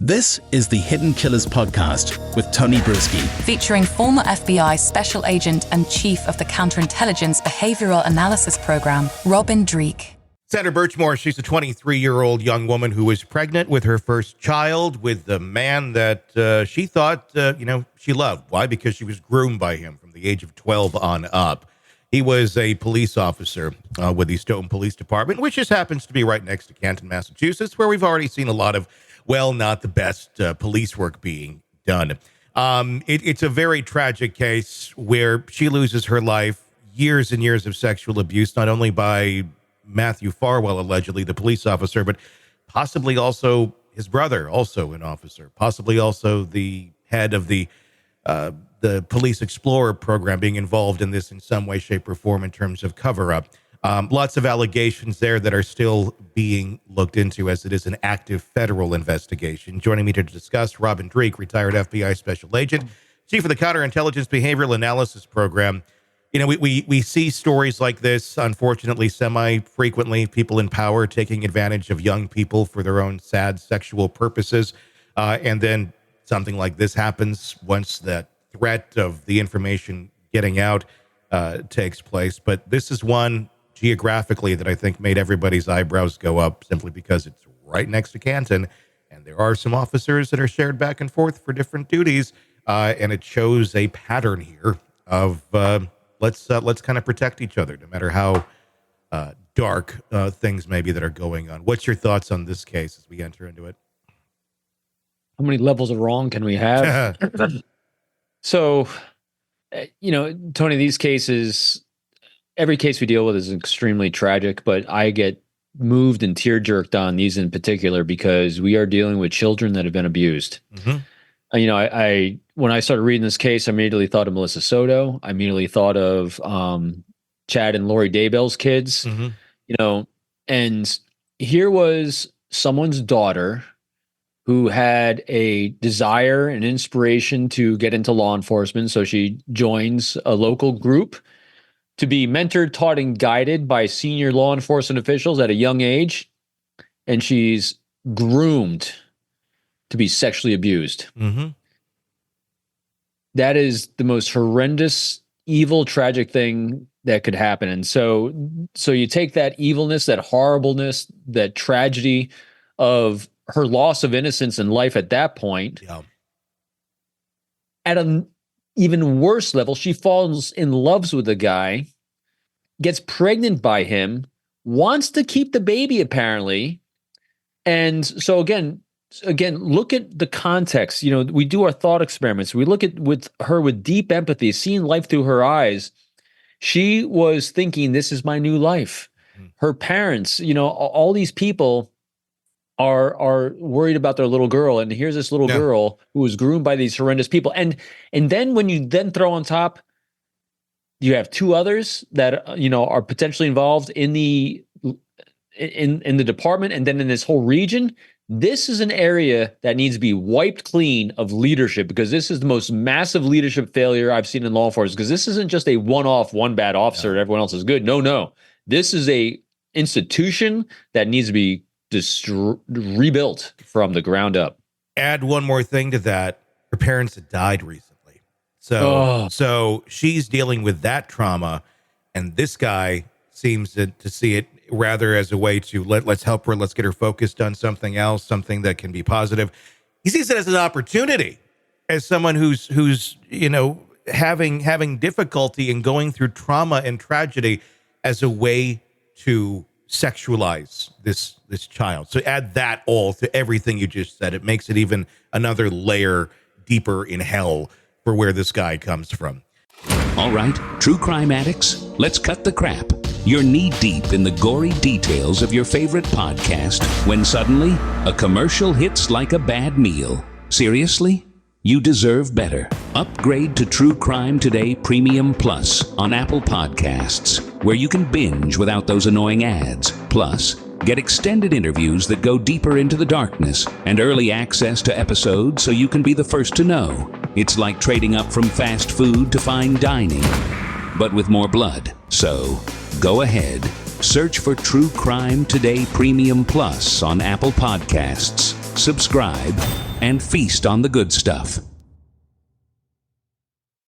This is the Hidden Killers podcast with Tony Brueski. Featuring former FBI Special Agent and Chief of the Counterintelligence Behavioral Analysis Program, Dreeke. Sandra Birchmore, she's a 23-year-old young woman who was pregnant with her first child with the man that she thought, she loved. Why? Because she was groomed by him from the age of 12 on up. He was a police officer with the Stoughton Police Department, which just happens to be right next to Canton, Massachusetts, where we've already seen a lot of, well, not the best police work being done. It's a very tragic case where she loses her life, years and years of sexual abuse, not only by Matthew Farwell, allegedly the police officer, but possibly also his brother, also an officer, possibly also the head of the Police Explorer program being involved in this in some way, shape, or form in terms of cover-up. Lots of allegations there that are still being looked into as it is an active federal investigation. Joining me to discuss, Dreeke, retired FBI Special Agent, Chief of the Counterintelligence Behavioral Analysis Program. You know, we see stories like this, unfortunately, semi-frequently, people in power taking advantage of young people for their own sad sexual purposes. And then something like this happens once that threat of the information getting out takes place. But this is one geographically that I think made everybody's eyebrows go up simply because it's right next to Canton. And there are some officers that are shared back and forth for different duties. And it shows a pattern here of let's kind of protect each other, no matter how dark things maybe that are going on. What's your thoughts on this case as we enter into it? How many levels of wrong can we have? So, Tony, these cases, every case we deal with is extremely tragic, but I get moved and tear jerked on these in particular because we are dealing with children that have been abused. Mm-hmm. I when I started reading this case, I immediately thought of Melissa Soto. I immediately thought of Chad and Lori Daybell's kids. Mm-hmm. And here was someone's daughter who had a desire and inspiration to get into law enforcement. So she joins a local group to be mentored, taught, and guided by senior law enforcement officials at a young age. And she's groomed to be sexually abused. Mm-hmm. That is the most horrendous, evil, tragic thing that could happen. And so you take that evilness, that horribleness, that tragedy of her loss of innocence and life at that point. Yeah. At an even worse level, she falls in love with the guy, gets pregnant by him, wants to keep the baby apparently. And so again, look at the context. We do our thought experiments. We look at with her with deep empathy, seeing life through her eyes. She was thinking, this is my new life. Her parents, all these people are worried about their little girl. And here's this little girl who was groomed by these horrendous people. And then when you then throw on top, you have two others that, are potentially involved in the department and then in this whole region. This is an area that needs to be wiped clean of leadership, because this is the most massive leadership failure I've seen in law enforcement, because this isn't just a one bad officer and everyone else is good. No. This is a institution that needs to be rebuilt from the ground up. Add one more thing to that. Her parents had died recently. So she's dealing with that trauma, and this guy seems to see it rather as a way to let's help her, let's get her focused on something else, something that can be positive. He sees it as an opportunity, as someone who's having difficulty and going through trauma and tragedy, as a way to sexualize this child. So add that all to everything you just said. It makes it even another layer deeper in hell for where this guy comes from. All right, true crime addicts, let's cut the crap. You're knee-deep in the gory details of your favorite podcast when suddenly a commercial hits like a bad meal. Seriously? You deserve better. Upgrade to True Crime Today Premium Plus on Apple Podcasts, where you can binge without those annoying ads. Plus, get extended interviews that go deeper into the darkness and early access to episodes so you can be the first to know. It's like trading up from fast food to fine dining, but with more blood. So, go ahead, search for True Crime Today Premium Plus on Apple Podcasts. subscribe, and feast on the good stuff.